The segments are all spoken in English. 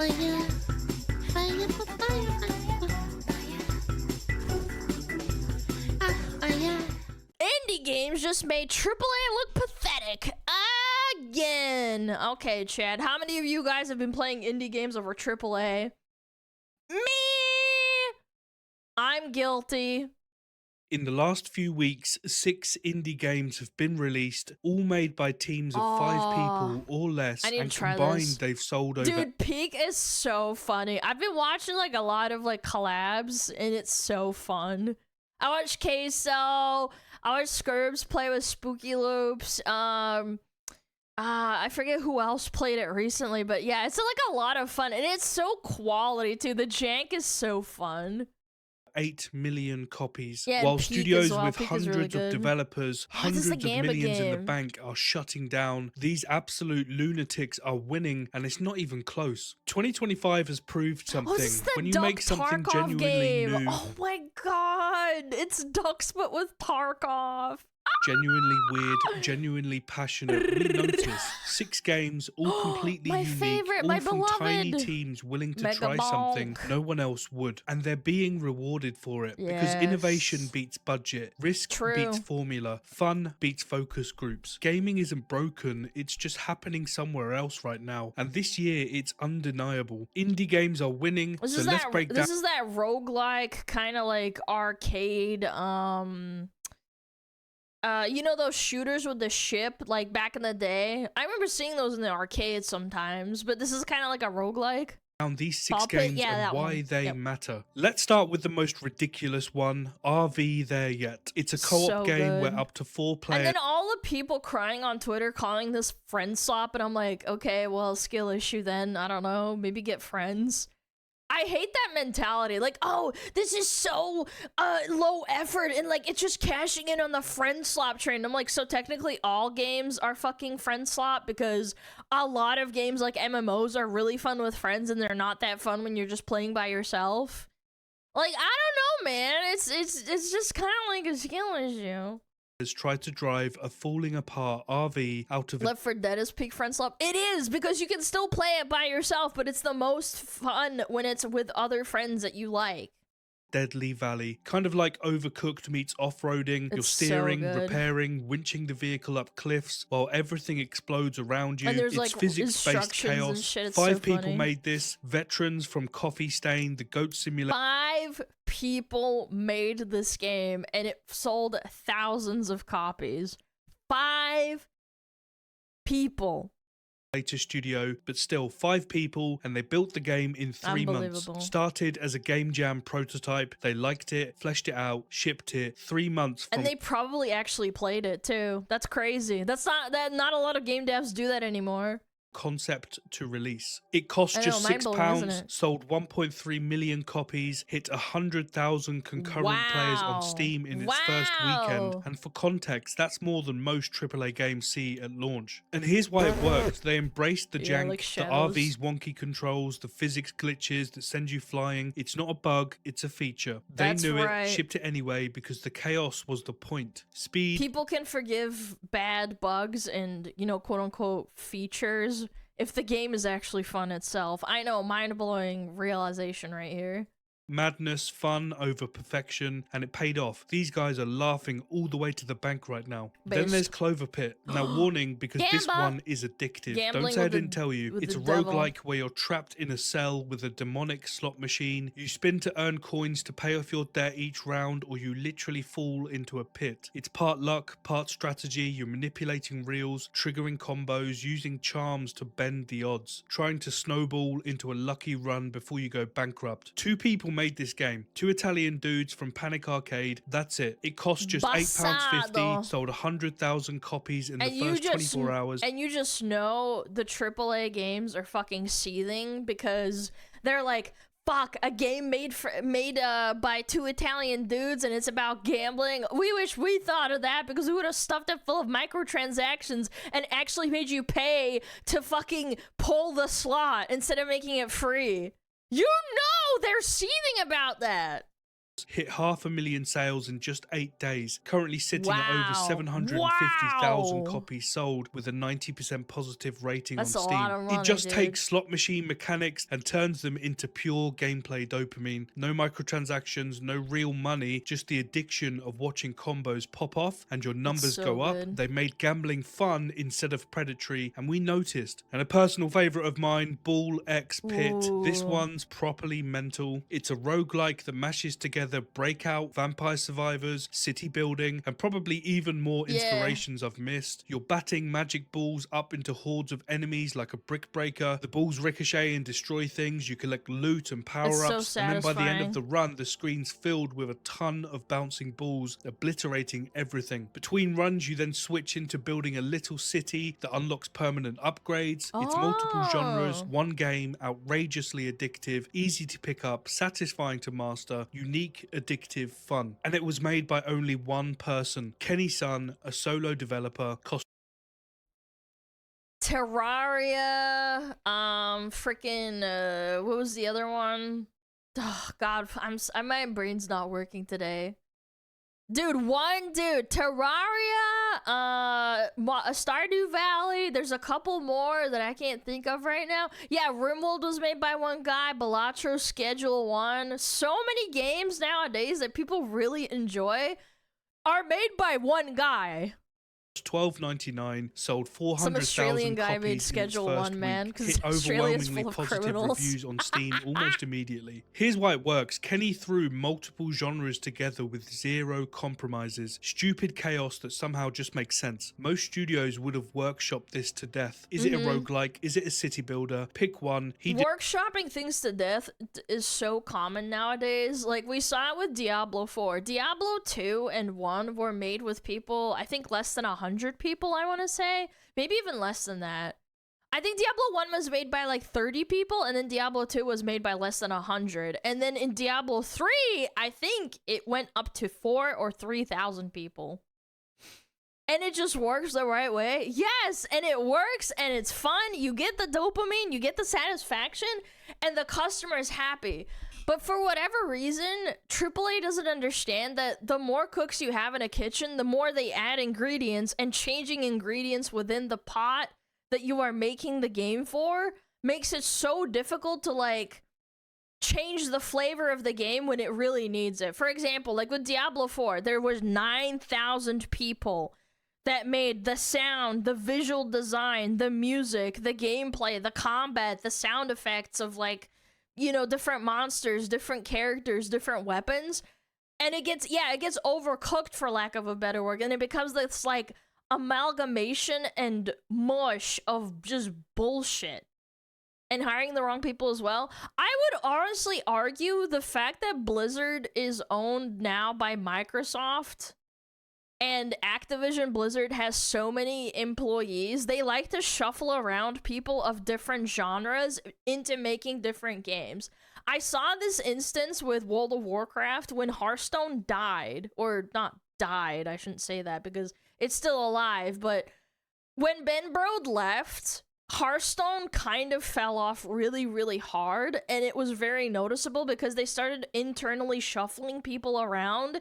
Indie games just made AAA look pathetic again. Okay, Chad, how many of you guys have been playing indie games over AAA? Me! I'm guilty. In the last few weeks, 6 indie games have been released, all made by teams of 5 people or less, and combined they've sold over... Dude, Peak is so funny. I've been watching like a lot of like collabs, and it's so fun. I watched Queso, I watched Scurbs play with Spooky Loops, I forget who else played it recently, but yeah, it's like a lot of fun, and it's so quality too. The jank is so fun. 8 million copies, yeah, while Peak studios with Peak hundreds of developers, hundreds of millions in the game. bank are shutting down. These absolute lunatics are winning, and it's not even close. 2025 has proved something. When you make something genuinely new, oh my god, it's Ducks but with Tarkov. Genuinely weird, genuinely passionate. We notice 6 games, all completely my unique, favorite, all my from beloved. tiny teams willing to Mega try something Bonk. no one else would, and they're being rewarded for it because innovation beats budget, risk beats formula, fun beats focus groups. Gaming isn't broken, it's just happening somewhere else right now, and this year it's undeniable. Indie games are winning, so let's break down. This is that roguelike kind of like arcade you know those shooters with the ship, like back in the day? I remember seeing those in the arcade sometimes, but this is kind of like a roguelike. Down these 6 games and why they matter. Let's start with the most ridiculous one, RV There Yet. It's a co-op game where up to 4 players... And then all the people crying on Twitter calling this friend swap, and I'm like, okay, well, skill issue then. I don't know, maybe get friends. I hate that mentality. Like, oh, this is so low effort, and like it's just cashing in on the friend slop train. I'm like, so technically all games are fucking friend slop, because a lot of games like MMOs are really fun with friends, and they're not that fun when you're just playing by yourself. Like, I don't know, man. It's just kind of like a skill issue. Has tried to drive a falling apart RV out of Left 4 Dead is peak friend slop. It is, because you can still play it by yourself, but it's the most fun when it's with other friends that you like. Deadly Valley, kind of like Overcooked meets off-roading. You're steering, repairing, winching the vehicle up cliffs while everything explodes around you. And there's it's like physics-based chaos. Shit. 5 people made this. Veterans from Coffee Stain, The Goat Simulator. 5 people made this game, and it sold thousands of copies. 5 people. Studio, but still 5 people, and they built the game in 3 months. Started as a game jam prototype, they liked it, fleshed it out, shipped it. 3 months and they probably actually played it too. That's crazy. That's not a lot of game devs do that anymore. Concept to release. It cost just £6, sold 1.3 million copies, hit 100,000 concurrent players on Steam in its first weekend, and for context, that's more than most AAA games see at launch. And here's why it worked. They embraced the jank, like the RV's wonky controls, the physics glitches that send you flying. It's not a bug, it's a feature. They knew it, shipped it anyway, because the chaos was the point. Speed. People can forgive bad bugs and, you know, quote-unquote features if the game is actually fun itself. I know, mind-blowing realization right here. Madness, fun over perfection, and it paid off. These guys are laughing all the way to the bank right now. Then there's Clover Pit. Now warning, because this one is addictive. Don't say I didn't tell you. It's a roguelike where you're trapped in a cell with a demonic slot machine. You spin to earn coins to pay off your debt each round, or you literally fall into a pit. It's part luck, part strategy. You're manipulating reels, triggering combos, using charms to bend the odds, trying to snowball into a lucky run before you go bankrupt. 2 people made this game. 2 Italian dudes from Panic Arcade. That's it. It cost just £8.50, sold 100,000 copies in the first 24 hours. And you just know the AAA games are fucking seething, because they're like, fuck, a game made by 2 Italian dudes, and it's about gambling. We wish we thought of that, because we would have stuffed it full of microtransactions and actually made you pay to fucking pull the slot instead of making it free. You know they're seething about that. hit 500,000 sales in just 8 days, currently sitting at over Wow. 750,000 Wow. copies sold with a 90% positive rating That's on a Steam. lot of money, It just dude. takes slot machine mechanics and turns them into pure gameplay dopamine. No microtransactions, no real money, just the addiction of watching combos pop off and your numbers so go up. good. They made gambling fun instead of predatory, and we noticed. And a personal favorite of mine, Ball X Pit. This Ooh. one's properly mental. It's a roguelike that mashes together Breakout, Vampire Survivors, city building, and probably even more inspirations I've missed. You're batting magic balls up into hordes of enemies like a brick breaker. The balls ricochet and destroy things. You collect loot and power-ups, so and then by the end of satisfying. the run, the screen's filled with a ton of bouncing balls, obliterating everything. Between runs, you then switch into building a little city that unlocks permanent upgrades. It's multiple genres, one game, outrageously addictive, easy to pick up, satisfying to master, unique, addictive fun. And it was made by only one person, Kenny Sun, a solo developer. Terraria, freaking, what was the other one? Oh, God, my brain's not working today. Dude, Terraria, Stardew Valley, there's a couple more that I can't think of right now. Yeah, RimWorld was made by one guy, Balatro Schedule 1. So many games nowadays that people really enjoy are made by one guy. $12.99, sold 400,000 Some Australian guy copies made Schedule 1, man, because Australia's full of positive criminals. reviews on Steam almost immediately. Here's why it works. Kenny threw multiple genres together with zero compromises. Stupid chaos that somehow just makes sense. Most studios would have workshopped this to death. Is it a roguelike? Is it a city builder? Pick one. Workshopping things to death is so common nowadays. Like, we saw it with Diablo 4. Diablo 2 and 1 were made with people, I think less than 100 people, I want to say. Maybe even less than that. I think Diablo 1 was made by like 30 people, and then Diablo 2 was made by less than 100. And then in Diablo 3, I think it went up to 4,000 or 3,000 people. And it just works the right way. Yes, and it works, and it's fun. You get the dopamine, you get the satisfaction, and the customer is happy. But for whatever reason, AAA doesn't understand that the more cooks you have in a kitchen, the more they add ingredients, and changing ingredients within the pot that you are making the game for makes it so difficult to, like, change the flavor of the game when it really needs it. For example, like with Diablo 4, there was 9,000 people that made the sound, the visual design, the music, the gameplay, the combat, the sound effects of, like, you know, different monsters, different characters, different weapons. And it gets overcooked, for lack of a better word, and it becomes this, like, amalgamation and mush of just bullshit. And hiring the wrong people as well. I would honestly argue the fact that Blizzard is owned now by Microsoft and Activision Blizzard has so many employees, they like to shuffle around people of different genres into making different games. I saw this instance with World of Warcraft when Hearthstone died, or not died, I shouldn't say that because it's still alive, but when Ben Brode left, Hearthstone kind of fell off really, really hard, and it was very noticeable because they started internally shuffling people around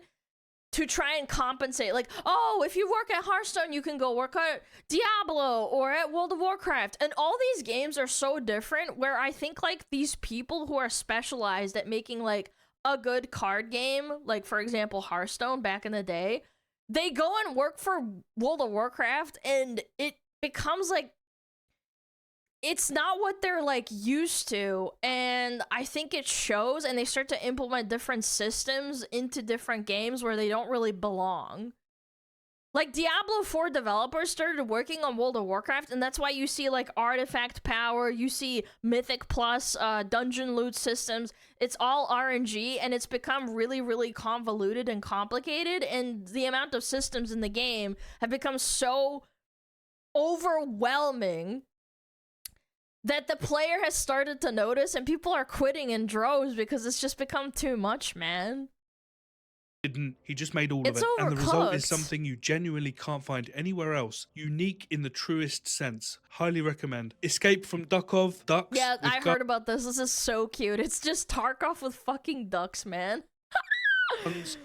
to try and compensate. Like, oh, if you work at Hearthstone, you can go work at Diablo or at World of Warcraft. And all these games are so different where I think, like, these people who are specialized at making, like, a good card game, like, for example, Hearthstone back in the day, they go and work for World of Warcraft, and it becomes, like, it's not what they're, like, used to, and I think it shows, and they start to implement different systems into different games where they don't really belong. Like, Diablo 4 developers started working on World of Warcraft, and that's why you see, like, artifact power, you see Mythic Plus, dungeon loot systems. It's all RNG, and it's become really, really convoluted and complicated, and the amount of systems in the game have become so overwhelming that the player has started to notice, and people are quitting in droves because it's just become too much, man. He just made all of it, and the result is something you genuinely can't find anywhere else. Unique in the truest sense. Highly recommend. Escape from Duckov, ducks. Yeah, I heard about this. This is so cute. It's just Tarkov with fucking ducks, man.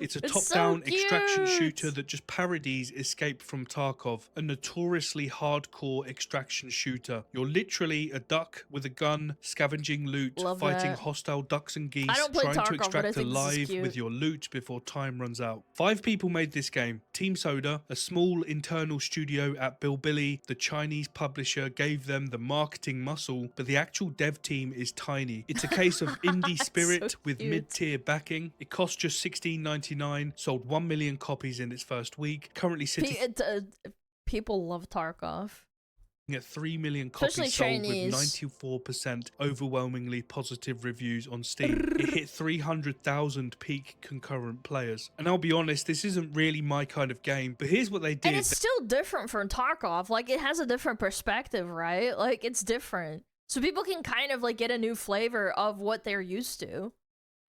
It's a It's top-down so extraction cute. shooter that just parodies Escape from Tarkov, a notoriously hardcore extraction shooter. You're literally a duck with a gun, scavenging loot, Love fighting that. hostile ducks and geese, I don't play trying to Tarkov, but I extract think this is alive cute. with your loot before time runs out. 5 people made this game. Team Soda, a small internal studio at Bilibili, the Chinese publisher, gave them the marketing muscle, but the actual dev team is tiny. It's a case of indie spirit with mid-tier backing. It cost just $16.99, sold 1 million copies in its first week, currently sitting people love Tarkov. At 3 million copies Especially sold Chinese. with 94% overwhelmingly positive reviews on Steam. It hit 300,000 peak concurrent players. And I'll be honest, this isn't really my kind of game, but here's what they did. And it's still different from Tarkov. Like, it has a different perspective, right? Like, it's different. So people can kind of, like, get a new flavor of what they're used to.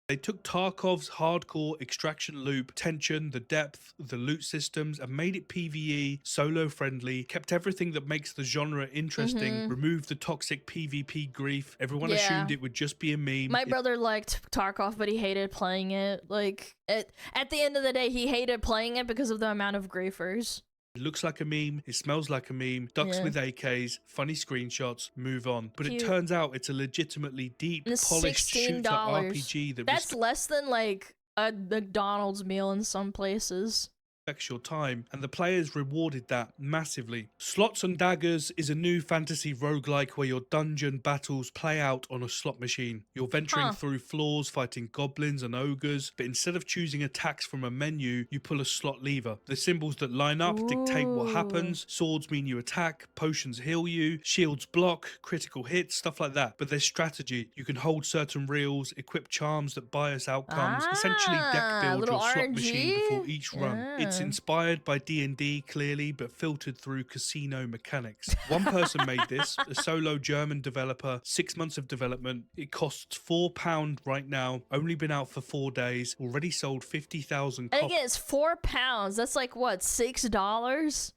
They took Tarkov's hardcore extraction loop, tension, the depth, the loot systems, and made it PvE, solo-friendly, kept everything that makes the genre interesting, removed the toxic PvP grief. Everyone assumed it would just be a meme. My brother liked Tarkov, but he hated playing it. Like, at the end of the day, he hated playing it because of the amount of griefers. It looks like a meme, it smells like a meme, ducks with AKs, funny screenshots, move on. But it turns out it's a legitimately deep, polished shooter RPG that's less than, like, a McDonald's meal in some places. Your time, and the players rewarded that massively. Slots and Daggers is a new fantasy roguelike where your dungeon battles play out on a slot machine. You're venturing through floors, fighting goblins and ogres, but instead of choosing attacks from a menu, you pull a slot lever. The symbols that line up dictate what happens. Swords mean you attack, potions heal you, shields block, critical hits, stuff like that. But there's strategy. You can hold certain reels, equip charms that bias outcomes, essentially deck build your slot machine before each run. It's inspired by D&D clearly, but filtered through casino mechanics. One person made this, a solo German developer, 6 months of development. It costs £4 right now, only been out for 4 days, already sold 50,000 copies. And again, it's £4. That's like, what, $6?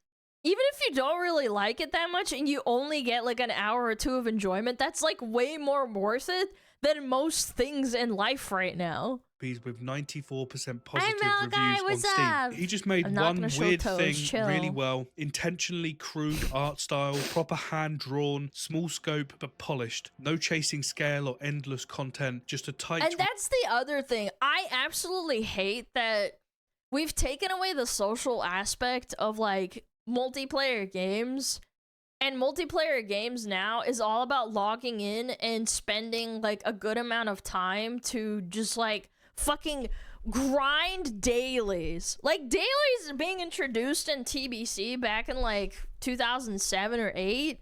Even if you don't really like it that much and you only get like an hour or two of enjoyment, that's like way more worth it than most things in life right now. With 94% positive reviews on Steam. He just made one weird thing really well. Intentionally crude art style, proper hand-drawn, small scope but polished. No chasing scale or endless content, just a tight... And that's the other thing. I absolutely hate that we've taken away the social aspect of, like, multiplayer games. And multiplayer games now is all about logging in and spending, like, a good amount of time to just, like, fucking grind dailies. Like, dailies being introduced in TBC back in, like, 2007 or 8,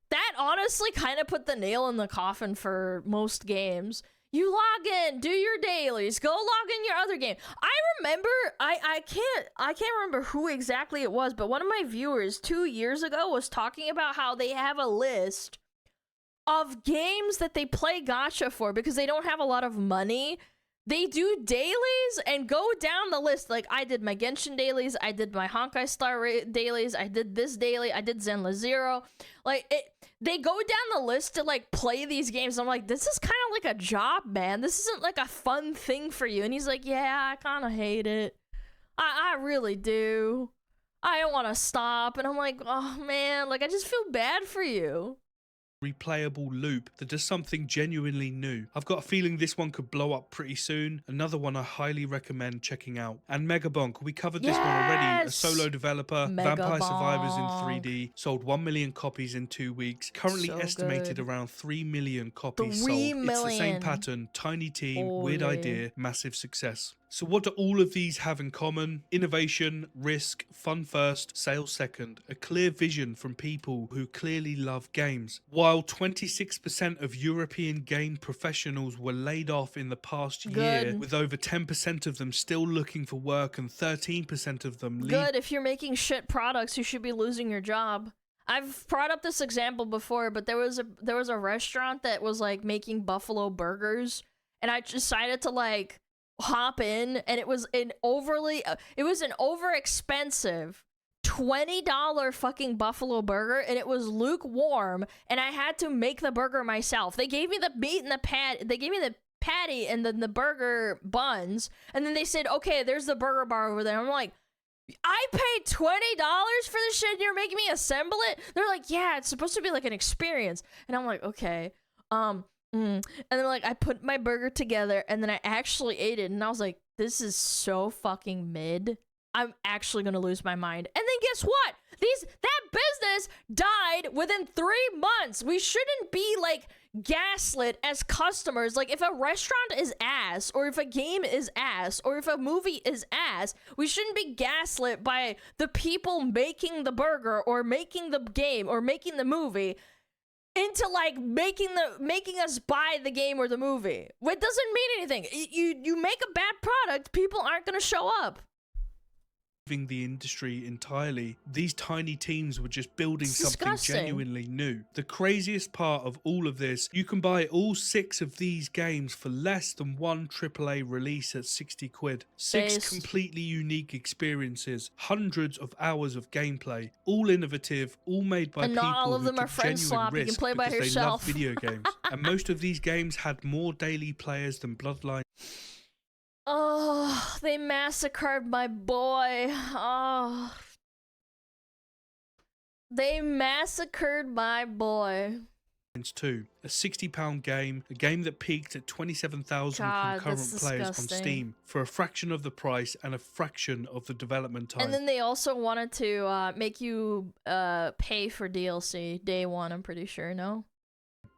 that honestly kind of put the nail in the coffin for most games. You log in, do your dailies, go log in your other game. I remember, I can't remember who exactly it was, but one of my viewers 2 years ago was talking about how they have a list of games that they play gacha for because they don't have a lot of money. They do dailies and go down the list. Like, I did my Genshin dailies, I did my Honkai Star dailies, I did this daily, I did Zenless Zero. Like, they go down the list to, like, play these games. I'm like, this is kind of like a job, man. This isn't, like, a fun thing for you. And he's like, yeah, I kind of hate it. I really do. I don't want to stop. And I'm like, oh, man, like, I just feel bad for you. Replayable loop that does something genuinely new. I've got a feeling this one could blow up pretty soon. Another one I highly recommend checking out. And Megabonk, we covered this one already. A solo developer, Vampire Survivors in 3D, sold 1 million copies in 2 weeks. Currently estimated around 3 million copies sold. It's the same pattern, tiny team, weird idea, massive success. So what do all of these have in common? Innovation, risk, fun first, sales second. A clear vision from people who clearly love games. While 26% of European game professionals were laid off in the past year, with over 10% of them still looking for work and 13% of them Good, if you're making shit products, you should be losing your job. I've brought up this example before, but there was a restaurant that was like making buffalo burgers, and I decided to like hop in, and it was an over expensive $20 fucking buffalo burger, and it was lukewarm, and I had to make the burger myself. They gave me the meat and the patty and then the burger buns, and then they said, okay, there's the burger bar over there. I'm like, I paid $20 for this shit and you're making me assemble it? They're like, yeah, it's supposed to be like an experience. And I'm like, okay. And then like I put my burger together and then I actually ate it and I was like, this is so fucking mid. I'm actually gonna lose my mind. And then guess what? That business died within 3 months. We shouldn't be like gaslit as customers. Like if a restaurant is ass, or if a game is ass, or if a movie is ass, we shouldn't be gaslit by the people making the burger or making the game or making the movie into like making us buy the game or the movie. It doesn't mean anything. You make a bad product, people aren't gonna show up. The industry entirely. These tiny teams were just building something genuinely new. The craziest part of all of this, you can buy all 6 of these games for less than one AAA release at 60 quid. 6 completely unique experiences, hundreds of hours of gameplay, all innovative, all made by people all of them who are friend swap. You can play by yourself. They love video games. And most of these games had more daily players than Bloodline. Oh, they massacred my boy. Oh. They massacred my boy. 2, a £60 game, a game that peaked at 27,000 concurrent players on Steam for a fraction of the price and a fraction of the development time. And then they also wanted to make you pay for DLC day one, I'm pretty sure, no?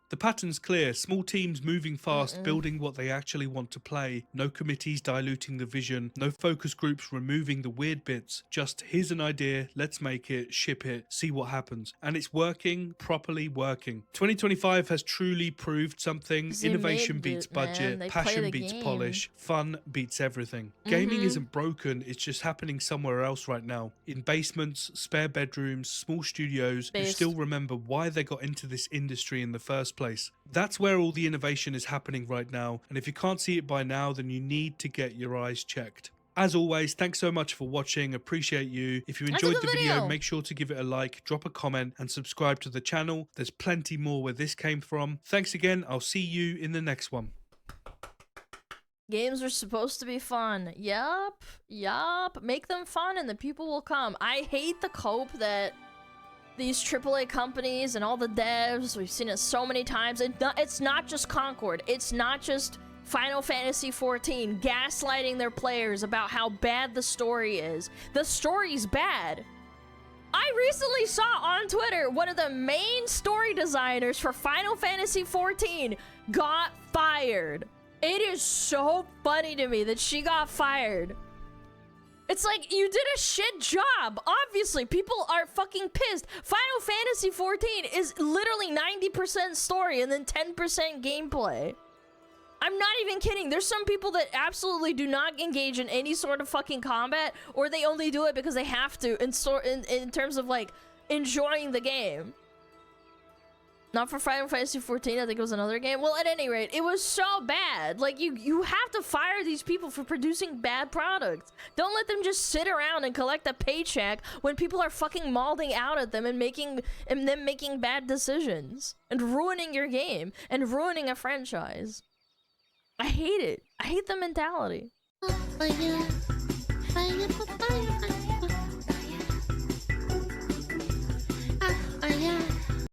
The pattern's clear, small teams moving fast, building what they actually want to play, no committees diluting the vision, no focus groups removing the weird bits, just here's an idea, let's make it, ship it, see what happens. And it's working, properly working. 2025 has truly proved something. Innovation beats budget, passion beats polish, fun beats everything. Gaming isn't broken, it's just happening somewhere else right now. In basements, spare bedrooms, small studios who still remember why they got into this industry in the first place. That's where all the innovation is happening right now, and if you can't see it by now, then you need to get your eyes checked. As always, thanks so much for watching, appreciate you. If you enjoyed the video, make sure to give it a like, drop a comment, and subscribe to the channel. There's plenty more where this came from. Thanks again, I'll see you in the next one. Games are supposed to be fun. Yup. Make them fun and the people will come. I hate the cope that these AAA companies and all the devs, we've seen it so many times. It's not just Concord. It's not just Final Fantasy XIV gaslighting their players about how bad the story is. The story's bad. I recently saw on Twitter one of the main story designers for Final Fantasy XIV got fired. It is so funny to me that she got fired. It's like, you did a shit job. Obviously, people are fucking pissed. Final Fantasy XIV is literally 90% story and then 10% gameplay. I'm not even kidding. There's some people that absolutely do not engage in any sort of fucking combat, or they only do it because they have to in terms of, like, enjoying the game. Not for Final Fantasy XIV, I think it was another game. Well, at any rate, it was so bad. Like, you have to fire these people for producing bad products. Don't let them just sit around and collect a paycheck when people are fucking mauling out at them and making bad decisions. And ruining your game. And ruining a franchise. I hate it. I hate the mentality.